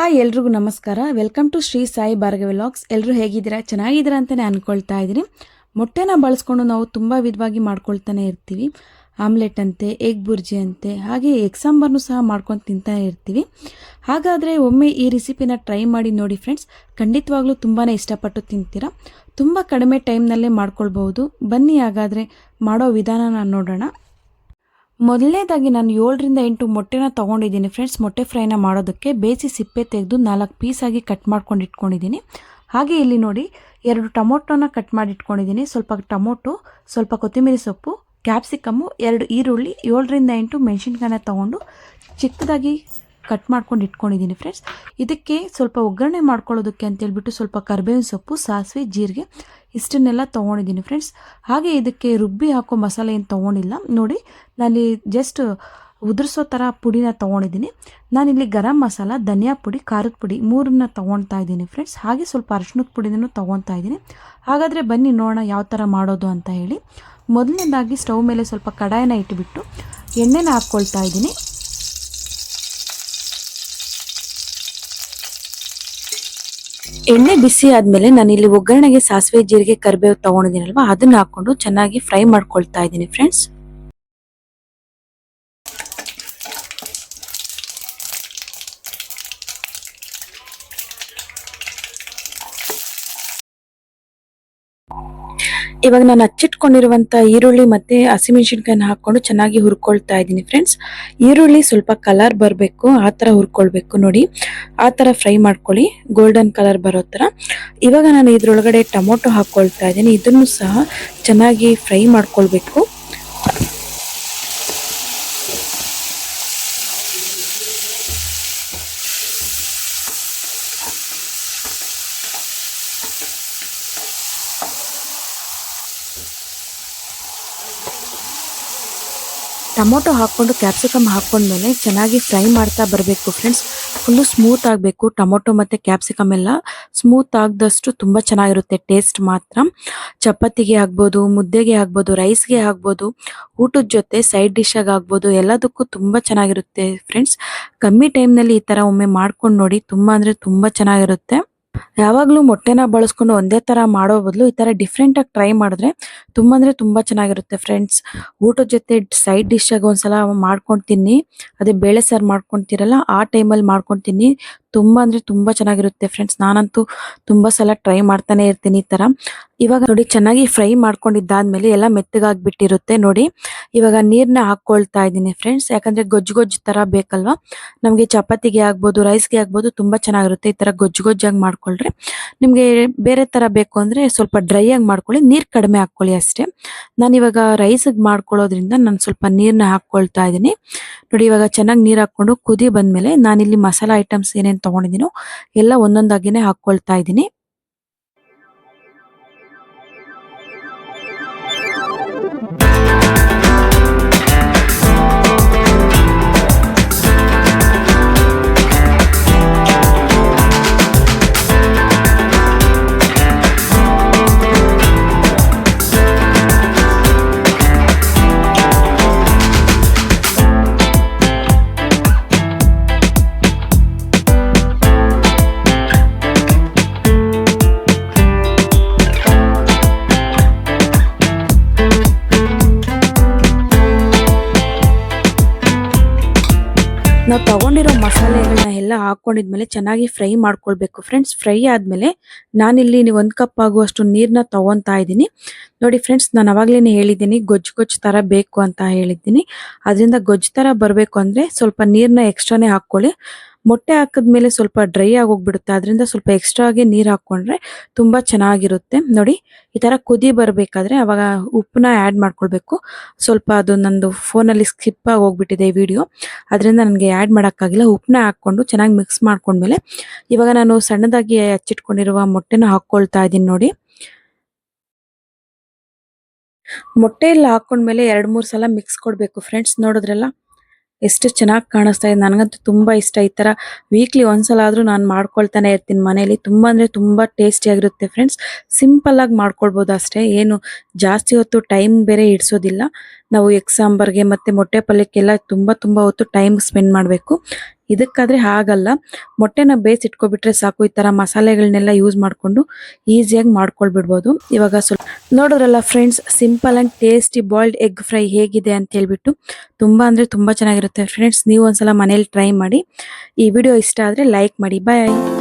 Hi ಎಲ್ರಿಗೂ ನಮಸ್ಕಾರ. Welcome to Shri Sai Bhargavi vlogs. ಎಲ್ಲರೂ ಹೇಗಿದ್ದೀರಾ? ಚೆನ್ನಾಗಿದ್ದೀರಾ ಅಂತಲೇ ಅಂದ್ಕೊಳ್ತಾ ಇದ್ದೀನಿ. ಮೊಟ್ಟೆನ ಬಳಸ್ಕೊಂಡು ನಾವು ತುಂಬ ವಿಧವಾಗಿ ಮಾಡ್ಕೊಳ್ತಾನೆ ಇರ್ತೀವಿ. ಆಮ್ಲೆಟ್ ಅಂತೆ, ಎಗ್ ಬುರ್ಜಿ ಅಂತೆ, ಹಾಗೆ ಎಗ್ ಸಾಂಬಾರನ್ನು ಸಹ ಮಾಡ್ಕೊಂಡು ತಿಂತಾನೆ ಇರ್ತೀವಿ. ಹಾಗಾದರೆ ಒಮ್ಮೆ ಈ ರೆಸಿಪಿನ ಟ್ರೈ ಮಾಡಿ ನೋಡಿ ಫ್ರೆಂಡ್ಸ್. ಖಂಡಿತವಾಗ್ಲೂ ತುಂಬಾ ಇಷ್ಟಪಟ್ಟು ತಿಂತೀರಾ. ತುಂಬ ಕಡಿಮೆ ಟೈಮ್ನಲ್ಲೇ ಮಾಡ್ಕೊಳ್ಬಹುದು. ಬನ್ನಿ ಹಾಗಾದರೆ ಮಾಡೋ ವಿಧಾನನ ನೋಡೋಣ. ಮೊದಲನೇದಾಗಿ ನಾನು 7ರಿಂದ 8 ಮೊಟ್ಟೆನ ತೊಗೊಂಡಿದ್ದೀನಿ ಫ್ರೆಂಡ್ಸ್. ಮೊಟ್ಟೆ ಫ್ರೈನ ಮಾಡೋದಕ್ಕೆ ಬೇಯಿಸಿ ಸಿಪ್ಪೆ ತೆಗೆದು 4 ಪೀಸಾಗಿ ಕಟ್ ಮಾಡ್ಕೊಂಡು ಇಟ್ಕೊಂಡಿದ್ದೀನಿ. ಹಾಗೆ ಇಲ್ಲಿ ನೋಡಿ 2 ಟೊಮೊಟೊನ ಕಟ್ ಮಾಡಿ ಇಟ್ಕೊಂಡಿದ್ದೀನಿ. ಸ್ವಲ್ಪ ಟೊಮೊಟೊ, ಸ್ವಲ್ಪ ಕೊತ್ತಂಬರಿ ಸೊಪ್ಪು, ಕ್ಯಾಪ್ಸಿಕಮ್ಮು, 2 ಈರುಳ್ಳಿ, 7ರಿಂದ 8 ಮೆಣಸಿನ್ಕಾಯಿನ ತೊಗೊಂಡು ಚಿಕ್ಕದಾಗಿ ಕಟ್ ಮಾಡ್ಕೊಂಡು ಇಟ್ಕೊಂಡಿದ್ದೀನಿ ಫ್ರೆಂಡ್ಸ್. ಇದಕ್ಕೆ ಸ್ವಲ್ಪ ಒಗ್ಗರಣೆ ಮಾಡ್ಕೊಳ್ಳೋದಕ್ಕೆ ಅಂತೇಳ್ಬಿಟ್ಟು ಸ್ವಲ್ಪ ಕರಿಬೇವಿನ ಸೊಪ್ಪು, ಸಾಸಿವೆ, ಜೀರಿಗೆ ಇಷ್ಟನ್ನೆಲ್ಲ ತೊಗೊಂಡಿದ್ದೀನಿ ಫ್ರೆಂಡ್ಸ್. ಹಾಗೆ ಇದಕ್ಕೆ ರುಬ್ಬಿ ಹಾಕೋ ಮಸಾಲೆ ಏನು ತೊಗೊಂಡಿಲ್ಲ ನೋಡಿ. ನಾನು ಜಸ್ಟ್ ಉದುರಿಸೋ ಥರ ಪುಡಿನ ತೊಗೊಂಡಿದ್ದೀನಿ. ನಾನಿಲ್ಲಿ ಗರಂ ಮಸಾಲ, ಧನಿಯಾ ಪುಡಿ, ಖಾರದ ಪುಡಿ 3ನ್ನ ತೊಗೊಳ್ತಾ ಇದ್ದೀನಿ ಫ್ರೆಂಡ್ಸ್. ಹಾಗೆ ಸ್ವಲ್ಪ ಅರಿಶಿಣದ ಪುಡಿನೂ ತೊಗೊತಾ ಇದ್ದೀನಿ. ಹಾಗಾದರೆ ಬನ್ನಿ ನೋಡೋಣ ಯಾವ ಥರ ಮಾಡೋದು ಅಂತ ಹೇಳಿ. ಮೊದಲನೇದಾಗಿ ಸ್ಟವ್ ಮೇಲೆ ಸ್ವಲ್ಪ ಕಡಾಯಿನ ಇಟ್ಟುಬಿಟ್ಟು ಎಣ್ಣೆನ ಹಾಕ್ಕೊಳ್ತಾ ಇದ್ದೀನಿ. ಎಣ್ಣೆ ಬಿಸಿ ಆದಮೇಲೆ ನಾನು ಇಲ್ಲಿ ಒಗ್ಗರಣೆಗೆ ಸಾಸಿವೆ, ಜೀರಿಗೆ, ಕರಿಬೇವು ತೊಗೊಂಡಿದ್ದೀನಲ್ವ, ಅದನ್ನ ಹಾಕ್ಕೊಂಡು ಚೆನ್ನಾಗಿ ಫ್ರೈ ಮಾಡ್ಕೊಳ್ತಾ ಇದ್ದೀನಿ ಫ್ರೆಂಡ್ಸ್. ಇವಾಗ ನಾನು ಹಚ್ಚಿಟ್ಕೊಂಡಿರುವಂಥ ಈರುಳ್ಳಿ ಮತ್ತು ಹಸಿಮೆಣಸಿನ್ಕಾಯಿನ ಹಾಕ್ಕೊಂಡು ಚೆನ್ನಾಗಿ ಹುರ್ಕೊಳ್ತಾ ಇದ್ದೀನಿ ಫ್ರೆಂಡ್ಸ್. ಈರುಳ್ಳಿ ಸ್ವಲ್ಪ ಕಲರ್ ಬರಬೇಕು, ಆ ಥರ ಹುರ್ಕೊಳ್ಬೇಕು ನೋಡಿ. ಆ ಥರ ಫ್ರೈ ಮಾಡ್ಕೊಳ್ಳಿ, ಗೋಲ್ಡನ್ ಕಲರ್ ಬರೋ ಥರ. ಇವಾಗ ನಾನು ಇದ್ರೊಳಗಡೆ ಟೊಮೊಟೊ ಹಾಕ್ಕೊಳ್ತಾ ಇದ್ದೀನಿ. ಇದನ್ನು ಸಹ ಚೆನ್ನಾಗಿ ಫ್ರೈ ಮಾಡ್ಕೊಳ್ಬೇಕು. ಟೊಮೊಟೊ ಹಾಕ್ಕೊಂಡು ಕ್ಯಾಪ್ಸಿಕಮ್ ಹಾಕ್ಕೊಂಡ್ಮೇಲೆ ಚೆನ್ನಾಗಿ ಫ್ರೈ ಮಾಡ್ತಾ ಬರಬೇಕು ಫ್ರೆಂಡ್ಸ್. ಫುಲ್ಲು ಸ್ಮೂತ್ ಆಗಬೇಕು. ಟೊಮೊಟೊ ಮತ್ತು ಕ್ಯಾಪ್ಸಿಕಮ್ ಎಲ್ಲ ಸ್ಮೂತ್ ಆಗದಷ್ಟು ತುಂಬ ಚೆನ್ನಾಗಿರುತ್ತೆ ಟೇಸ್ಟ್ ಮಾತ್ರ. ಚಪಾತಿಗೆ ಆಗ್ಬೋದು, ಮುದ್ದೆಗೆ ಆಗ್ಬೋದು, ರೈಸ್ಗೆ ಆಗ್ಬೋದು, ಊಟದ ಜೊತೆ ಸೈಡ್ ಡಿಶ್ಶಾಗಿ ಆಗ್ಬೋದು, ಎಲ್ಲದಕ್ಕೂ ತುಂಬ ಚೆನ್ನಾಗಿರುತ್ತೆ ಫ್ರೆಂಡ್ಸ್. ಕಮ್ಮಿ ಟೈಮ್ನಲ್ಲಿ ಈ ಥರ ಒಮ್ಮೆ ಮಾಡ್ಕೊಂಡು ನೋಡಿ, ತುಂಬ ಅಂದರೆ ತುಂಬ ಚೆನ್ನಾಗಿರುತ್ತೆ. ಯಾವಾಗಲೂ ಮೊಟ್ಟೆನ ಬಳಸ್ಕೊಂಡು ಒಂದೇ ಥರ ಮಾಡೋ ಬದಲು ಈ ಥರ ಡಿಫ್ರೆಂಟಾಗಿ ಟ್ರೈ ಮಾಡಿದ್ರೆ ತುಂಬ ಅಂದರೆ ತುಂಬ ಚೆನ್ನಾಗಿರುತ್ತೆ ಫ್ರೆಂಡ್ಸ್. ಊಟದ ಜೊತೆ ಸೈಡ್ ಡಿಶ್ಶಾಗಿ ಒಂದ್ಸಲ ಮಾಡ್ಕೊಂಡು ತಿನ್ನಿ. ಅದೇ ಬೇಳೆ ಸಾರು ಮಾಡ್ಕೊತಿರಲ್ಲ, ಆ ಟೈಮಲ್ಲಿ ಮಾಡ್ಕೊಂಡು ತಿನ್ನಿ. ತುಂಬ ಅಂದರೆ ತುಂಬ ಚೆನ್ನಾಗಿರುತ್ತೆ ಫ್ರೆಂಡ್ಸ್. ನಾನಂತೂ ತುಂಬ ಸಲ ಟ್ರೈ ಮಾಡ್ತಾನೆ ಇರ್ತೀನಿ ಈ ಥರ. ಇವಾಗ ನೋಡಿ ಚೆನ್ನಾಗಿ ಫ್ರೈ ಮಾಡ್ಕೊಂಡಿದ್ದಾದ್ಮೇಲೆ ಎಲ್ಲ ಮೆತ್ತಗಾಗಿಬಿಟ್ಟಿರುತ್ತೆ ನೋಡಿ. ಇವಾಗ ನೀರನ್ನ ಹಾಕ್ಕೊಳ್ತಾ ಇದ್ದೀನಿ ಫ್ರೆಂಡ್ಸ್. ಯಾಕಂದರೆ ಗೊಜ್ಜು ಗೊಜ್ಜು ಥರ ಬೇಕಲ್ವಾ ನಮಗೆ. ಚಪಾತಿಗೆ ಆಗ್ಬೋದು, ರೈಸ್ಗೆ ಆಗ್ಬೋದು, ತುಂಬ ಚೆನ್ನಾಗಿರುತ್ತೆ ಈ ಥರ ಗೊಜ್ಜು ಗೊಜ್ಜಾಗಿ ಮಾಡ್ಕೊಳ್ರೆ. ನಿಮಗೆ ಬೇರೆ ಥರ ಬೇಕು ಅಂದರೆ ಸ್ವಲ್ಪ ಡ್ರೈ ಆಗಿ ಮಾಡ್ಕೊಳ್ಳಿ, ನೀರು ಕಡಿಮೆ ಹಾಕ್ಕೊಳ್ಳಿ ಅಷ್ಟೇ. ನಾನಿವಾಗ ರೈಸಿಗೆ ಮಾಡ್ಕೊಳ್ಳೋದ್ರಿಂದ ನಾನು ಸ್ವಲ್ಪ ನೀರನ್ನ ಹಾಕ್ಕೊಳ್ತಾ ಇದ್ದೀನಿ ನೋಡಿ. ಇವಾಗ ಚೆನ್ನಾಗಿ ನೀರು ಹಾಕ್ಕೊಂಡು ಕುದಿ ಬಂದಮೇಲೆ ನಾನಿಲ್ಲಿ ಮಸಾಲ ಐಟಮ್ಸ್ ಏನೇನು ತೊಗೊಂಡಿದ್ದೀನೋ ಎಲ್ಲ ಒಂದೊಂದಾಗಿನೇ ಹಾಕ್ಕೊಳ್ತಾ ಇದ್ದೀನಿ. ನಾವು ತಗೊಂಡಿರೋ ಮಸಾಲೆಗಳನ್ನ ಎಲ್ಲ ಹಾಕ್ಕೊಂಡಿದ್ಮೇಲೆ ಚೆನ್ನಾಗಿ ಫ್ರೈ ಮಾಡ್ಕೊಳ್ಬೇಕು ಫ್ರೆಂಡ್ಸ್. ಫ್ರೈ ಆದಮೇಲೆ ನಾನಿಲ್ಲಿ 1 ಕಪ್ ಆಗುವಷ್ಟು ನೀರನ್ನ ತೊಗೊತಾ ಇದ್ದೀನಿ ನೋಡಿ ಫ್ರೆಂಡ್ಸ್. ನಾನು ಅವಾಗಲೇ ಹೇಳಿದ್ದೀನಿ ಗೊಜ್ಜು ಗೊಜ್ಜು ಥರ ಬೇಕು ಅಂತ ಹೇಳಿದ್ದೀನಿ. ಅದರಿಂದ ಗೊಜ್ಜು ಥರ ಬರಬೇಕು ಅಂದರೆ ಸ್ವಲ್ಪ ನೀರನ್ನ ಎಕ್ಸ್ಟ್ರಾನೇ ಹಾಕ್ಕೊಳ್ಳಿ. ಮೊಟ್ಟೆ ಹಾಕಿದ್ಮೇಲೆ ಸ್ವಲ್ಪ ಡ್ರೈ ಆಗೋಗ್ಬಿಡುತ್ತೆ, ಅದರಿಂದ ಸ್ವಲ್ಪ ಎಕ್ಸ್ಟ್ರಾಗೆ ನೀರು ಹಾಕ್ಕೊಂಡ್ರೆ ತುಂಬ ಚೆನ್ನಾಗಿರುತ್ತೆ ನೋಡಿ. ಈ ಥರ ಕುದಿ ಬರಬೇಕಾದ್ರೆ ಅವಾಗ ಉಪ್ಪನ್ನ ಆ್ಯಡ್ ಮಾಡ್ಕೊಳ್ಬೇಕು. ಸ್ವಲ್ಪ ಅದು ನಂದು ಫೋನಲ್ಲಿ ಸ್ಕಿಪ್ ಆಗಿ ಹೋಗ್ಬಿಟ್ಟಿದೆ ಈ ವಿಡಿಯೋ, ಅದರಿಂದ ನನಗೆ ಆ್ಯಡ್ ಮಾಡೋಕ್ಕಾಗಿಲ್ಲ. ಉಪ್ಪನ್ನ ಹಾಕ್ಕೊಂಡು ಚೆನ್ನಾಗಿ ಮಿಕ್ಸ್ ಮಾಡ್ಕೊಂಡ್ಮೇಲೆ ಇವಾಗ ನಾನು ಸಣ್ಣದಾಗಿ ಹಚ್ಚಿಟ್ಕೊಂಡಿರುವ ಮೊಟ್ಟೆನ ಹಾಕ್ಕೊಳ್ತಾ ಇದ್ದೀನಿ ನೋಡಿ. ಮೊಟ್ಟೆ ಎಲ್ಲ ಹಾಕ್ಕೊಂಡ್ಮೇಲೆ 2-3 ಸಲ ಮಿಕ್ಸ್ ಕೊಡಬೇಕು ಫ್ರೆಂಡ್ಸ್. ನೋಡಿದ್ರಲ್ಲ ಎಷ್ಟು ಚೆನ್ನಾಗಿ ಕಾಣಿಸ್ತಾ ಇದೆ. ನನಗಂತೂ ತುಂಬ ಇಷ್ಟ. ಈ ಥರ ವೀಕ್ಲಿ ಒಂದ್ಸಲ ಆದರೂ ನಾನು ಮಾಡ್ಕೊಳ್ತಾನೆ ಇರ್ತೀನಿ ಮನೇಲಿ. ತುಂಬ ಅಂದರೆ ತುಂಬ ಟೇಸ್ಟಿಯಾಗಿರುತ್ತೆ ಫ್ರೆಂಡ್ಸ್. ಸಿಂಪಲ್ಲಾಗಿ ಮಾಡ್ಕೊಳ್ಬೋದು ಅಷ್ಟೇ, ಏನು ಜಾಸ್ತಿ ಹೊತ್ತು ಟೈಮ್ ಬೇರೆ ಇಡಿಸೋದಿಲ್ಲ. ನಾವು ಎಗ್ ಸಾಂಬಾರ್ಗೆ ಮತ್ತು ಮೊಟ್ಟೆ ಪಲ್ಯಕ್ಕೆಲ್ಲ ತುಂಬ ಹೊತ್ತು ಟೈಮ್ ಸ್ಪೆಂಡ್ ಮಾಡಬೇಕು. ಇದಕ್ಕಾದ್ರೆ ಹಾಗಲ್ಲ, ಮೊಟ್ಟೆನ ಬೇಯಿಸಿಟ್ಕೊಬಿಟ್ರೆ ಸಾಕು. ಈ ತರ ಮಸಾಲೆಗಳನ್ನೆಲ್ಲ ಯೂಸ್ ಮಾಡಿಕೊಂಡು ಈಸಿಯಾಗಿ ಮಾಡ್ಕೊಳ್ಬಿಡ್ಬೋದು. ಇವಾಗ ಸ್ವಲ್ಪ ನೋಡಿದ್ರಲ್ಲ friends, simple and tasty boiled egg fry ಹೇಗಿದೆ ಅಂತ ಹೇಳ್ಬಿಟ್ಟು. ತುಂಬಾ ಅಂದ್ರೆ ತುಂಬಾ ಚೆನ್ನಾಗಿರುತ್ತೆ ಫ್ರೆಂಡ್ಸ್. ನೀವು ಒಂದ್ಸಲ ಮನೇಲಿ ಟ್ರೈ ಮಾಡಿ. ಈ ವಿಡಿಯೋ ಇಷ್ಟ ಆದ್ರೆ ಲೈಕ್ ಮಾಡಿ. ಬಾಯ್.